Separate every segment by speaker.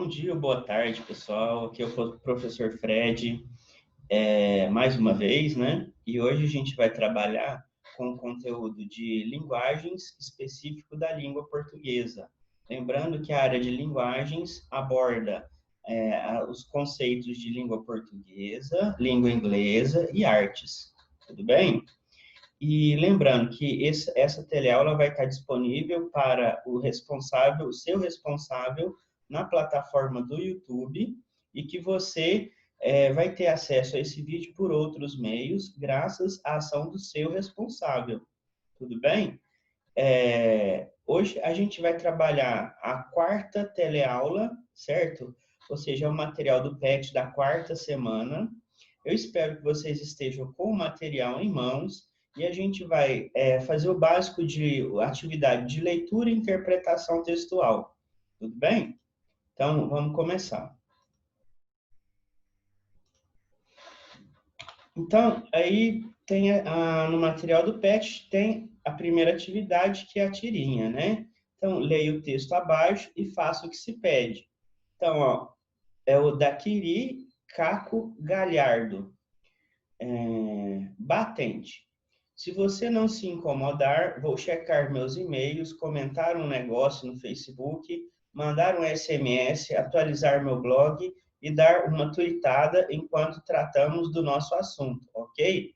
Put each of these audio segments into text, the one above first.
Speaker 1: Bom dia, boa tarde, pessoal. Aqui é o professor Fred, mais uma vez, né? E hoje a gente vai trabalhar com o conteúdo de linguagens específico da língua portuguesa. Lembrando que a área de linguagens aborda os conceitos de língua portuguesa, língua inglesa e artes. Tudo bem? E lembrando que essa teleaula vai estar disponível para o seu responsável, na plataforma do YouTube, e que você vai ter acesso a esse vídeo por outros meios, graças à ação do seu responsável. Tudo bem? Hoje a gente vai trabalhar a quarta teleaula, certo? Ou seja, é o material do PET da quarta semana. Eu espero que vocês estejam com o material em mãos e a gente vai fazer o básico de atividade de leitura e interpretação textual. Tudo bem? Então, vamos começar. Então, aí no material do PET tem a primeira atividade, que é a tirinha, né? Então, leia o texto abaixo e faça o que se pede. Então, ó, é o Daquiri Caco Galhardo. Batente. Se você não se incomodar, vou checar meus e-mails, comentar um negócio no Facebook, mandar um SMS, atualizar meu blog e dar uma tweetada enquanto tratamos do nosso assunto, ok?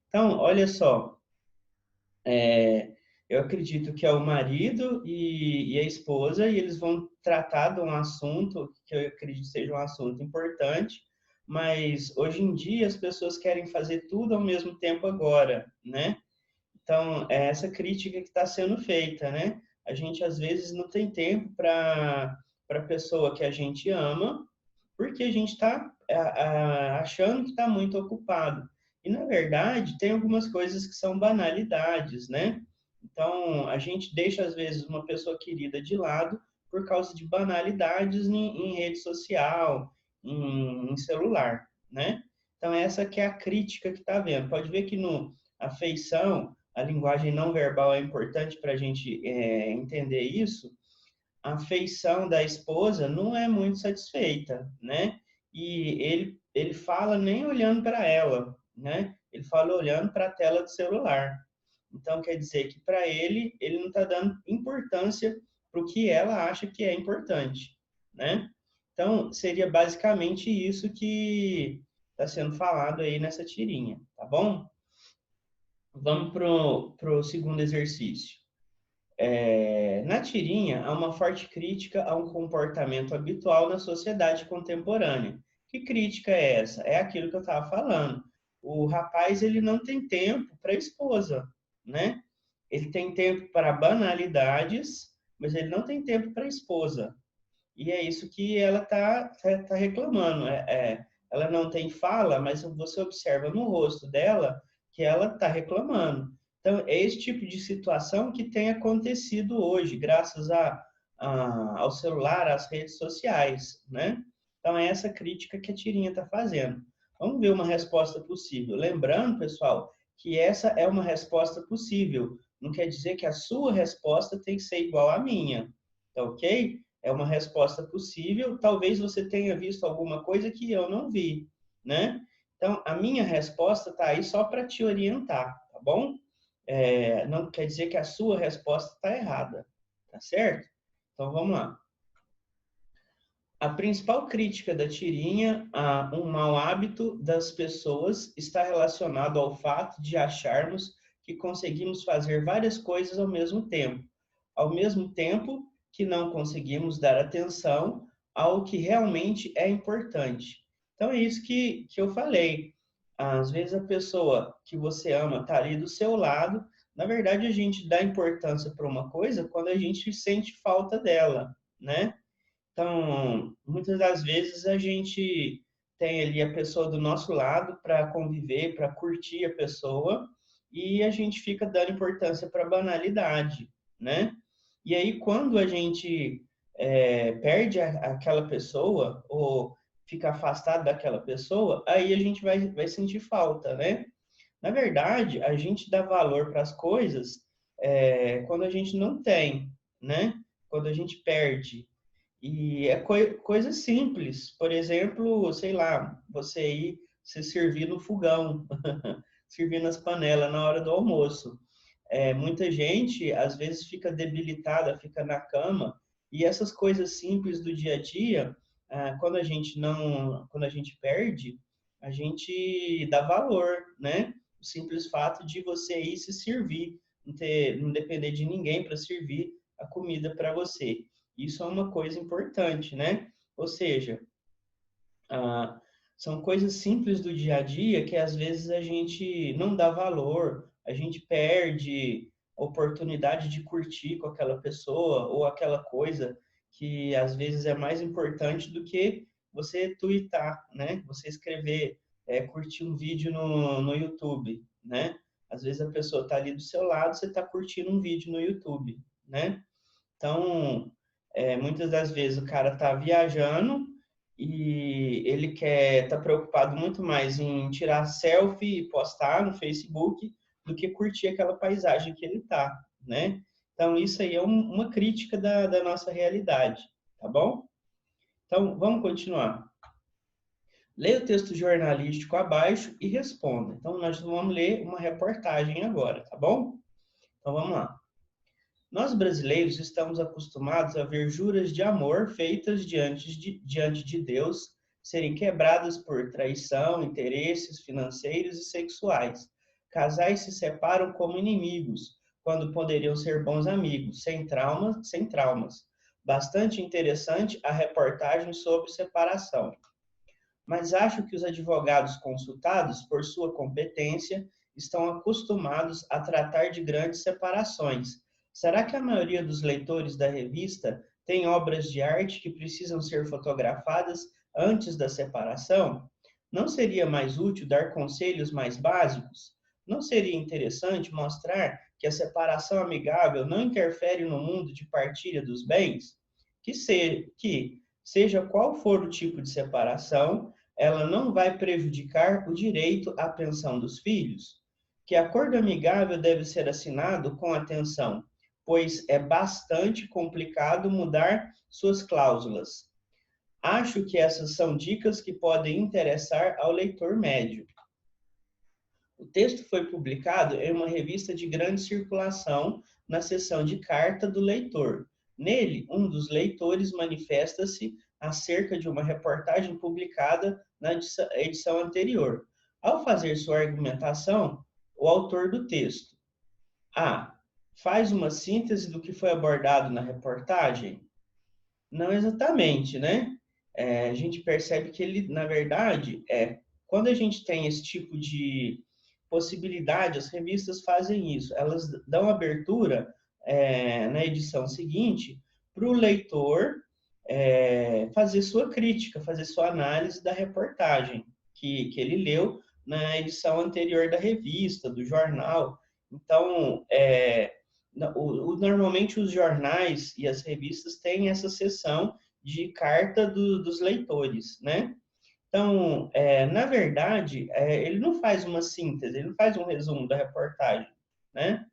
Speaker 1: Então, olha só, eu acredito que é o marido e a esposa, e eles vão tratar de um assunto que eu acredito seja um assunto importante, mas hoje em dia as pessoas querem fazer tudo ao mesmo tempo agora, né? Então, é essa crítica que está sendo feita, né? A gente, às vezes, não tem tempo para a pessoa que a gente ama, porque a gente está achando que está muito ocupado. E, na verdade, tem algumas coisas que são banalidades, né? Então, a gente deixa, às vezes, uma pessoa querida de lado por causa de banalidades em rede social, em celular, né? Então, essa que é a crítica que está havendo. Pode ver que no afeição, a linguagem não verbal é importante para a gente entender isso. A afeição da esposa não é muito satisfeita, né? E ele fala nem olhando para ela, né? Ele fala olhando para a tela do celular. Então, quer dizer que para ele não está dando importância para o que ela acha que é importante, né? Então, seria basicamente isso que está sendo falado aí nessa tirinha, tá bom? Vamos pro segundo exercício. Na tirinha, há uma forte crítica a um comportamento habitual na sociedade contemporânea. Que crítica é essa? É aquilo que eu estava falando. O rapaz, ele não tem tempo para a esposa, né? Ele tem tempo para banalidades, mas ele não tem tempo para a esposa. E é isso que ela tá reclamando. Ela não tem fala, mas você observa no rosto dela que ela está reclamando. Então, é esse tipo de situação que tem acontecido hoje, graças ao celular, às redes sociais, né? Então, é essa crítica que a tirinha está fazendo. Vamos ver uma resposta possível. Lembrando, pessoal, que essa é uma resposta possível. Não quer dizer que a sua resposta tem que ser igual à minha, tá ok? É uma resposta possível. Talvez você tenha visto alguma coisa que eu não vi, né? Então, a minha resposta está aí só para te orientar, tá bom? Não quer dizer que a sua resposta está errada, tá certo? Então, vamos lá. A principal crítica da tirinha a um mau hábito das pessoas está relacionado ao fato de acharmos que conseguimos fazer várias coisas ao mesmo tempo que não conseguimos dar atenção ao que realmente é importante. Então, é isso que eu falei. Às vezes, a pessoa que você ama está ali do seu lado. Na verdade, a gente dá importância para uma coisa quando a gente sente falta dela, né? Então, muitas das vezes a gente tem ali a pessoa do nosso lado para conviver, para curtir a pessoa, e a gente fica dando importância para a banalidade, né? E aí, quando a gente perde aquela pessoa, ou fica afastado daquela pessoa, aí a gente vai sentir falta, né? Na verdade, a gente dá valor para as coisas quando a gente não tem, né? Quando a gente perde. E é coisa simples. Por exemplo, sei lá, você ir se servir no fogão, servir nas panelas na hora do almoço. Muita gente, às vezes, fica debilitada, fica na cama, e essas coisas simples do dia a dia, quando a gente perde, a gente dá valor, né? O simples fato de você ir se servir, não depender de ninguém para servir a comida para você. Isso é uma coisa importante, né? Ou seja, ah, são coisas simples do dia a dia que às vezes a gente não dá valor, a gente perde a oportunidade de curtir com aquela pessoa ou aquela coisa que às vezes é mais importante do que você twittar, né? Você escrever, curtir um vídeo no YouTube, né? Às vezes a pessoa está ali do seu lado, você está curtindo um vídeo no YouTube, né? Então, muitas das vezes o cara está viajando e ele tá preocupado muito mais em tirar selfie e postar no Facebook do que curtir aquela paisagem que ele tá, né? Então, isso aí é uma crítica da nossa realidade, tá bom? Então, vamos continuar. Leia o texto jornalístico abaixo e responda. Então, nós vamos ler uma reportagem agora, tá bom? Então, vamos lá. Nós brasileiros estamos acostumados a ver juras de amor feitas diante de Deus serem quebradas por traição, interesses financeiros e sexuais. Casais se separam como inimigos, quando poderiam ser bons amigos, sem traumas, sem traumas. Bastante interessante a reportagem sobre separação. Mas acho que os advogados consultados, por sua competência, estão acostumados a tratar de grandes separações. Será que a maioria dos leitores da revista tem obras de arte que precisam ser fotografadas antes da separação? Não seria mais útil dar conselhos mais básicos? Não seria interessante mostrar que a separação amigável não interfere no mundo de partilha dos bens? Que seja qual for o tipo de separação, ela não vai prejudicar o direito à pensão dos filhos? Que acordo amigável deve ser assinado com atenção, pois é bastante complicado mudar suas cláusulas. Acho que essas são dicas que podem interessar ao leitor médio. O texto foi publicado em uma revista de grande circulação na seção de carta do leitor. Nele, um dos leitores manifesta-se acerca de uma reportagem publicada na edição anterior. Ao fazer sua argumentação, o autor do texto A. Faz uma síntese do que foi abordado na reportagem? Não exatamente, né? A gente percebe que ele, na verdade, quando a gente tem esse tipo de possibilidade, as revistas fazem isso. Elas dão abertura na edição seguinte para o leitor fazer sua crítica, fazer sua análise da reportagem que ele leu na edição anterior da revista, do jornal. Então, normalmente os jornais e as revistas têm essa seção de carta dos leitores, né? Então, na verdade, ele não faz uma síntese, ele não faz um resumo da reportagem, né?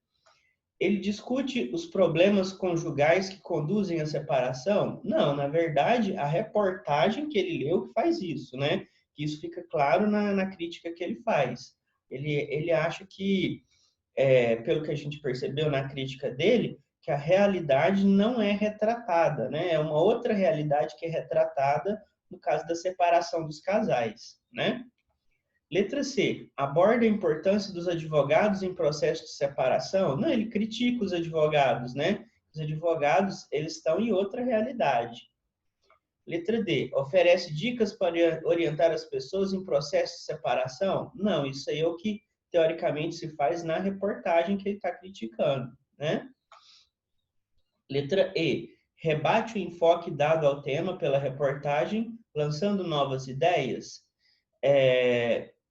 Speaker 1: Ele discute os problemas conjugais que conduzem à separação? Não, na verdade, a reportagem que ele leu faz isso, né? Isso fica claro na crítica que ele faz. Ele acha que, pelo que a gente percebeu na crítica dele, que a realidade não é retratada, né? É uma outra realidade que é retratada no caso da separação dos casais, né? Letra C. Aborda a importância dos advogados em processo de separação? Não, ele critica os advogados, né? Os advogados, eles estão em outra realidade. Letra D. Oferece dicas para orientar as pessoas em processo de separação? Não, isso aí é o que teoricamente se faz na reportagem que ele está criticando, né? Letra E. Rebate o enfoque dado ao tema pela reportagem, lançando novas ideias?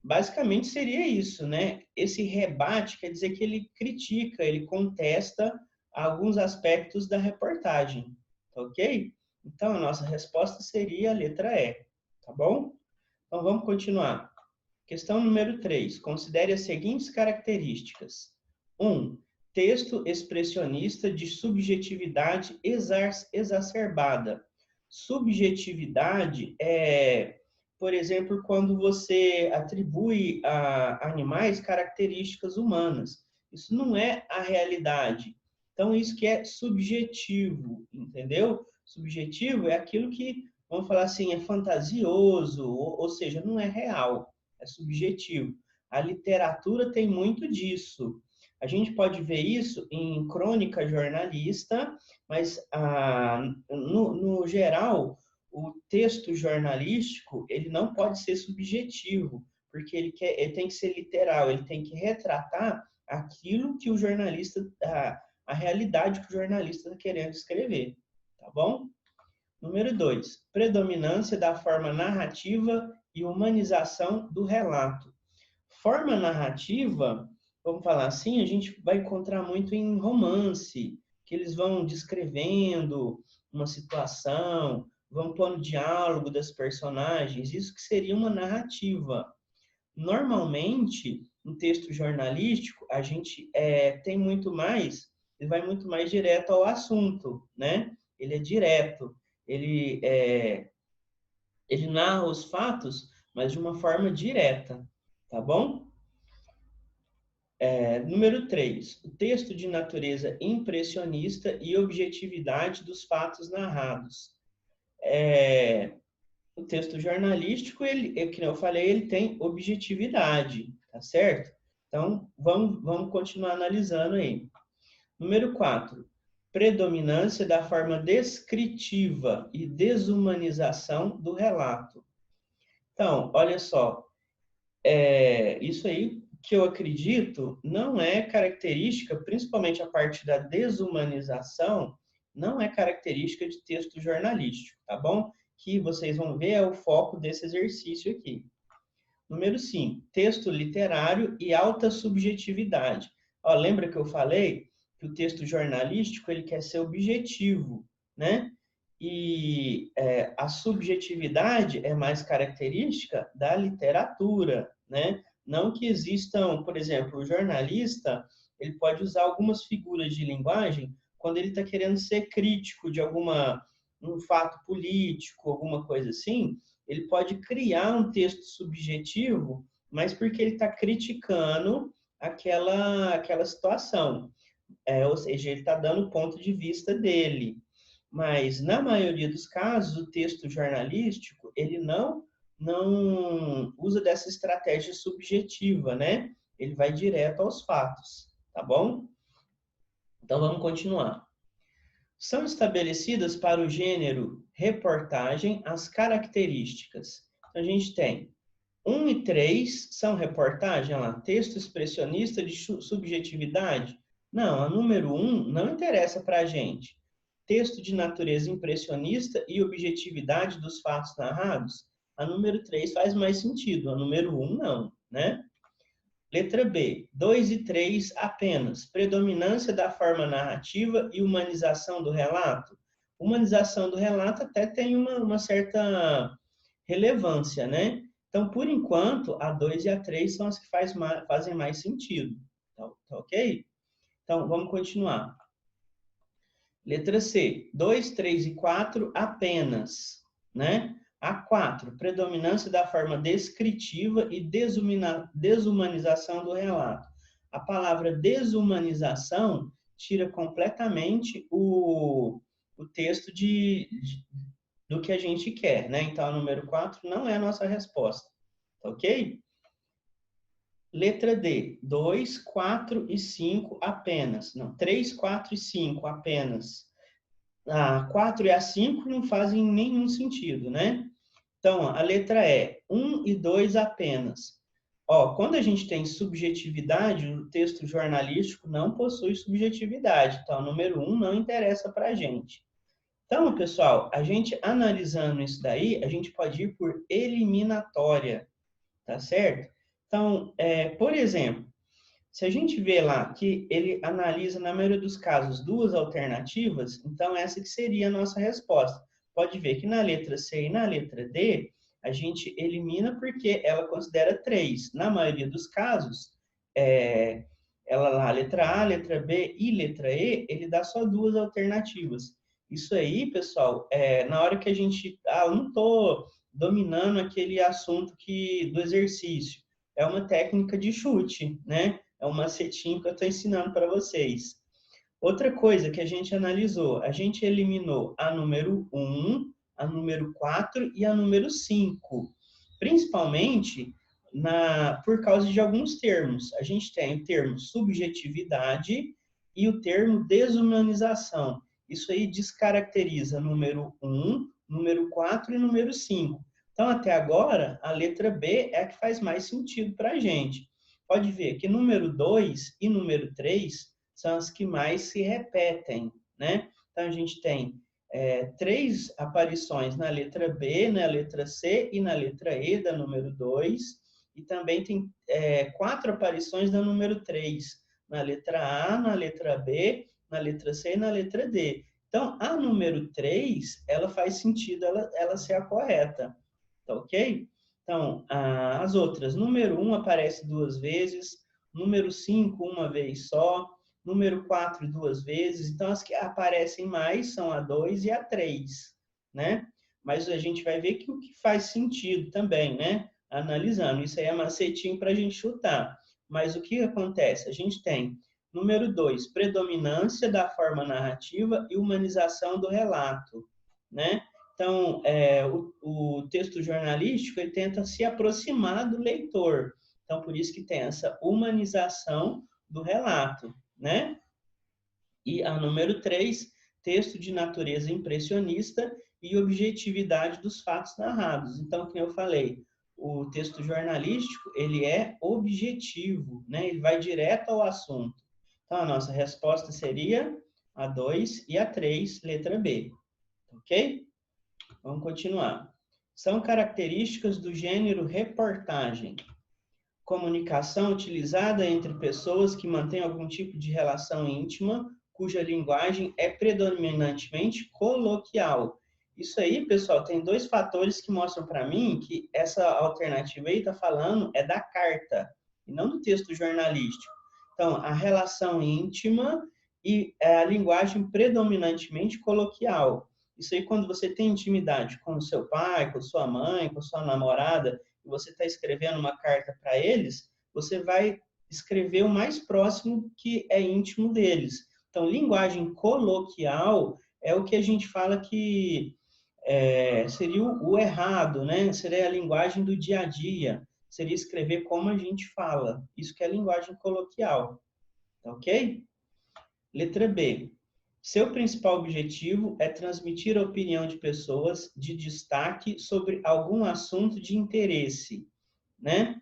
Speaker 1: Basicamente seria isso, né? Esse rebate quer dizer que ele critica, ele contesta alguns aspectos da reportagem, tá ok? Então, a nossa resposta seria a letra E, tá bom? Então, vamos continuar. Questão número 3. Considere as seguintes características. 1. Texto expressionista de subjetividade exacerbada. Subjetividade é, por exemplo, quando você atribui a animais características humanas. Isso não é a realidade. Então, isso que é subjetivo, entendeu? Subjetivo é aquilo que, vamos falar assim, é fantasioso, ou seja, não é real, é subjetivo. A literatura tem muito disso. A gente pode ver isso em crônica jornalista, mas no geral, o texto jornalístico ele não pode ser subjetivo, porque ele tem que ser literal, ele tem que retratar aquilo que o jornalista, a realidade que o jornalista está querendo escrever, tá bom? Número 2, predominância da forma narrativa e humanização do relato. Forma narrativa, vamos falar assim, a gente vai encontrar muito em romance, que eles vão descrevendo uma situação, vão pondo diálogo das personagens, isso que seria uma narrativa. Normalmente, no texto jornalístico, a gente tem muito mais, ele vai muito mais direto ao assunto, né? Ele é direto, ele narra os fatos, mas de uma forma direta, tá bom? Número 3, o texto de natureza impressionista e objetividade dos fatos narrados. O texto jornalístico, que eu falei, ele tem objetividade, tá certo? Então, vamos continuar analisando aí. Número 4, predominância da forma descritiva e desumanização do relato. Então, olha só, isso aí que eu acredito não é característica, principalmente a parte da desumanização, não é característica de texto jornalístico, tá bom? Que vocês vão ver é o foco desse exercício aqui. Número 5, texto literário e alta subjetividade. Ó, lembra que eu falei que o texto jornalístico ele quer ser objetivo, né? E a subjetividade é mais característica da literatura, né? Não que existam, por exemplo, o jornalista, ele pode usar algumas figuras de linguagem quando ele está querendo ser crítico de um fato político, alguma coisa assim, ele pode criar um texto subjetivo, mas porque ele está criticando aquela situação. Ou seja, ele está dando o ponto de vista dele. Mas, na maioria dos casos, o texto jornalístico, ele não usa dessa estratégia subjetiva, né? Ele vai direto aos fatos, tá bom? Então, vamos continuar. São estabelecidas para o gênero reportagem as características. Então, a gente tem 1 e 3 são reportagem, olha lá, texto expressionista de subjetividade. Não, a número 1 não interessa para a gente. Texto de natureza impressionista e objetividade dos fatos narrados. A número 3 faz mais sentido, a número 1 não, né? Letra B, 2 e 3 apenas. Predominância da forma narrativa e humanização do relato. Humanização do relato até tem uma certa relevância, né? Então, por enquanto, a 2 e a 3 são as que fazem mais sentido. Tá ok? Então, vamos continuar. Letra C, 2, 3 e 4 apenas, né? A 4, predominância da forma descritiva e desumanização do relato. A palavra desumanização tira completamente o texto do que a gente quer, né? Então, a número 4 não é a nossa resposta, tá ok? Letra D, 2, 4 e 5 apenas. Não, 3, 4 e 5 apenas. A 4 e a 5 não fazem nenhum sentido, né? Então, a letra E, 1 e 2 apenas. Ó, quando a gente tem subjetividade, o texto jornalístico não possui subjetividade. Então, o número 1 não interessa para a gente. Então, pessoal, a gente analisando isso daí, a gente pode ir por eliminatória, tá certo? Então, por exemplo, se a gente vê lá que ele analisa, na maioria dos casos, duas alternativas, então essa que seria a nossa resposta. Pode ver que na letra C e na letra D, a gente elimina porque ela considera 3. Na maioria dos casos, ela lá, letra A, letra B e letra E, ele dá só duas alternativas. Isso aí, pessoal, na hora que a gente... eu não estou dominando aquele assunto do exercício. É uma técnica de chute, né? É um macetinho que eu estou ensinando para vocês. Outra coisa que a gente analisou, a gente eliminou a número 1, a número 4 e a número 5, principalmente por causa de alguns termos. A gente tem o termo subjetividade e o termo desumanização. Isso aí descaracteriza número 1, número 4 e número 5. Então, até agora, a letra B é a que faz mais sentido para a gente. Pode ver que número 2 e número 3 são as que mais se repetem, né? Então, a gente tem 3 aparições na letra B, na letra C e na letra E da número 2, e também tem 4 aparições da número 3, na letra A, na letra B, na letra C e na letra D. Então, a número 3, ela faz sentido ela ser a correta, tá ok? Então, as outras, número 1 aparece 2 vezes, número 5 uma vez só, número 4 2 vezes. Então, as que aparecem mais são a 2 e a 3, né? Mas a gente vai ver que o que faz sentido também, né? Analisando. Isso aí é macetinho para a gente chutar. Mas o que acontece? A gente tem, número 2, predominância da forma narrativa e humanização do relato, né? Então, o texto jornalístico ele tenta se aproximar do leitor. Então, por isso que tem essa humanização do relato, né? E a número 3, texto de natureza impressionista e objetividade dos fatos narrados. Então, como eu falei, o texto jornalístico, ele é objetivo, né? Ele vai direto ao assunto. Então, a nossa resposta seria a 2 e a 3, letra B. Ok? Vamos continuar. São características do gênero reportagem. Comunicação utilizada entre pessoas que mantêm algum tipo de relação íntima, cuja linguagem é predominantemente coloquial. Isso aí, pessoal, tem 2 fatores que mostram para mim que essa alternativa aí está falando da carta, e não do texto jornalístico. Então, a relação íntima e a linguagem predominantemente coloquial. Isso aí, quando você tem intimidade com o seu pai, com sua mãe, com sua namorada, e você está escrevendo uma carta para eles, você vai escrever o mais próximo que é íntimo deles. Então, linguagem coloquial é o que a gente fala que seria o errado, né? Seria a linguagem do dia a dia. Seria escrever como a gente fala. Isso que é linguagem coloquial. Ok? Letra B. Seu principal objetivo é transmitir a opinião de pessoas de destaque sobre algum assunto de interesse, né?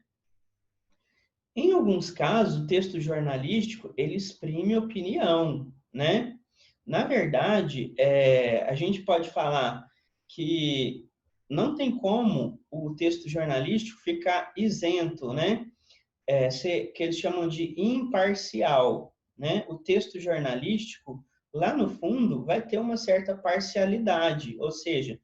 Speaker 1: Em alguns casos, o texto jornalístico, ele exprime opinião, né? Na verdade, a gente pode falar que não tem como o texto jornalístico ficar isento, né? Que eles chamam de imparcial, né? O texto jornalístico, lá no fundo, vai ter uma certa parcialidade, ou seja,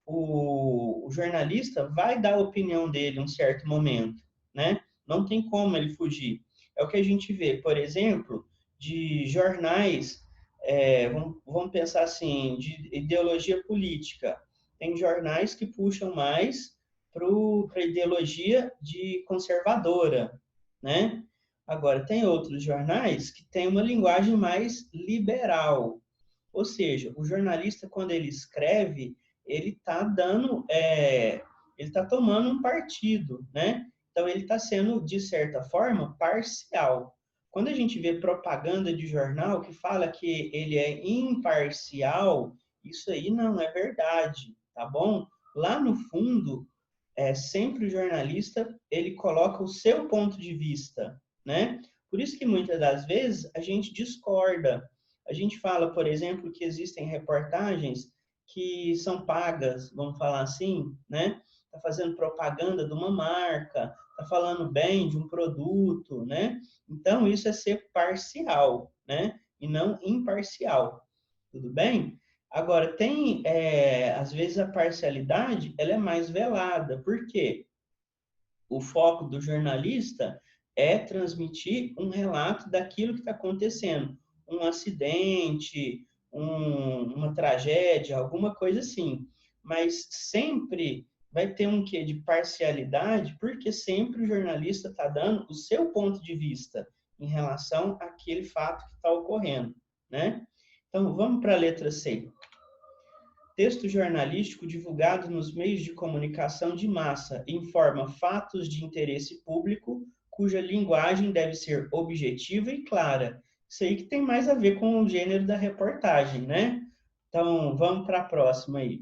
Speaker 1: o jornalista vai dar a opinião dele em um certo momento, né? Não tem como ele fugir. É o que a gente vê, por exemplo, de jornais, vamos pensar assim, de ideologia política. Tem jornais que puxam mais para a ideologia de conservadora, né? Agora, tem outros jornais que têm uma linguagem mais liberal. Ou seja, o jornalista, quando ele escreve, ele está ele está tomando um partido, né? Então, ele está sendo, de certa forma, parcial. Quando a gente vê propaganda de jornal que fala que ele é imparcial, isso aí não é verdade, tá bom? Lá no fundo, sempre o jornalista, ele coloca o seu ponto de vista, né? Por isso que muitas das vezes a gente discorda. A gente fala, por exemplo, que existem reportagens que são pagas, vamos falar assim, né? Está fazendo propaganda de uma marca, está falando bem de um produto, né? Então, isso é ser parcial, né? E não imparcial. Tudo bem? Agora, às vezes, a parcialidade ela é mais velada. Por quê? O foco do jornalista é transmitir um relato daquilo que está acontecendo. Um acidente, uma tragédia, alguma coisa assim. Mas sempre vai ter um quê de parcialidade, porque sempre o jornalista está dando o seu ponto de vista em relação àquele fato que está ocorrendo, né? Então, vamos para a letra C. Texto jornalístico divulgado nos meios de comunicação de massa informa fatos de interesse público, cuja linguagem deve ser objetiva e clara. Isso aí que tem mais a ver com o gênero da reportagem, né? Então, vamos para a próxima aí.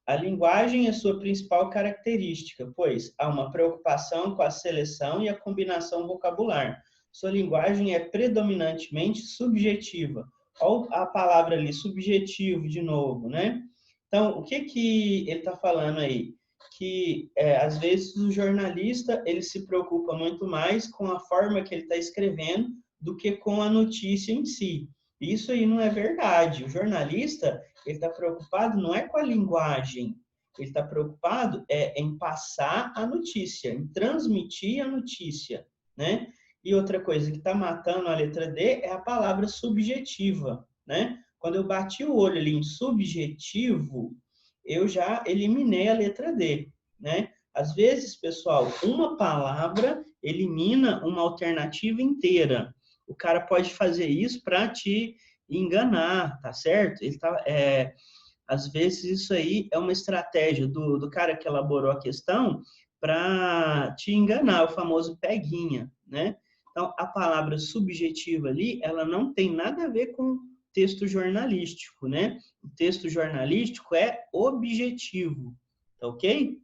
Speaker 1: A linguagem é sua principal característica, pois há uma preocupação com a seleção e a combinação vocabular. Sua linguagem é predominantemente subjetiva. Olha a palavra ali, subjetivo, de novo, né? Então, o que ele está falando aí? Que, às vezes, o jornalista ele se preocupa muito mais com a forma que ele está escrevendo do que com a notícia em si. Isso aí não é verdade. O jornalista ele está preocupado não é com a linguagem, ele está preocupado em passar a notícia, em transmitir a notícia, né? E outra coisa que está matando a letra D é a palavra subjetiva, né? Quando eu bati o olho ali em subjetivo, eu já eliminei a letra D, né? Às vezes, pessoal, uma palavra elimina uma alternativa inteira. O cara pode fazer isso para te enganar, tá certo? Às vezes isso aí é uma estratégia do cara que elaborou a questão para te enganar, o famoso peguinha, né? Então, a palavra subjetiva ali, ela não tem nada a ver com texto jornalístico, né? O texto jornalístico é objetivo, tá ok?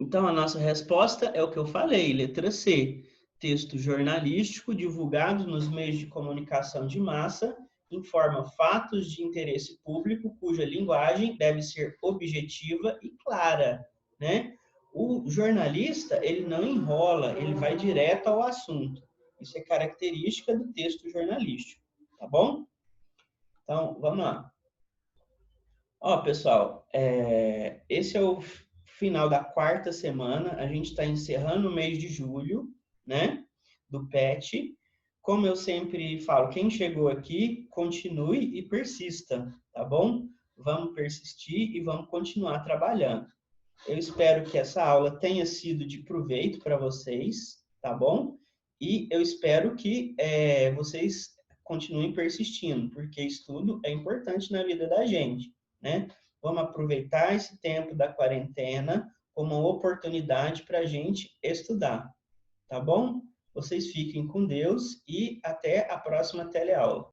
Speaker 1: Então, a nossa resposta é o que eu falei, letra C. Texto jornalístico divulgado nos meios de comunicação de massa informa fatos de interesse público cuja linguagem deve ser objetiva e clara, né? O jornalista, ele não enrola, ele vai direto ao assunto. Isso é característica do texto jornalístico, tá bom? Então, vamos lá. Ó, pessoal, esse é o final da quarta semana, a gente está encerrando o mês de julho, né, do PET. Como eu sempre falo, quem chegou aqui, continue e persista, tá bom? Vamos persistir e vamos continuar trabalhando. Eu espero que essa aula tenha sido de proveito para vocês, tá bom? E eu espero que vocês continuem persistindo, porque estudo é importante na vida da gente, né? Vamos aproveitar esse tempo da quarentena como uma oportunidade para a gente estudar, tá bom? Vocês fiquem com Deus e até a próxima teleaula.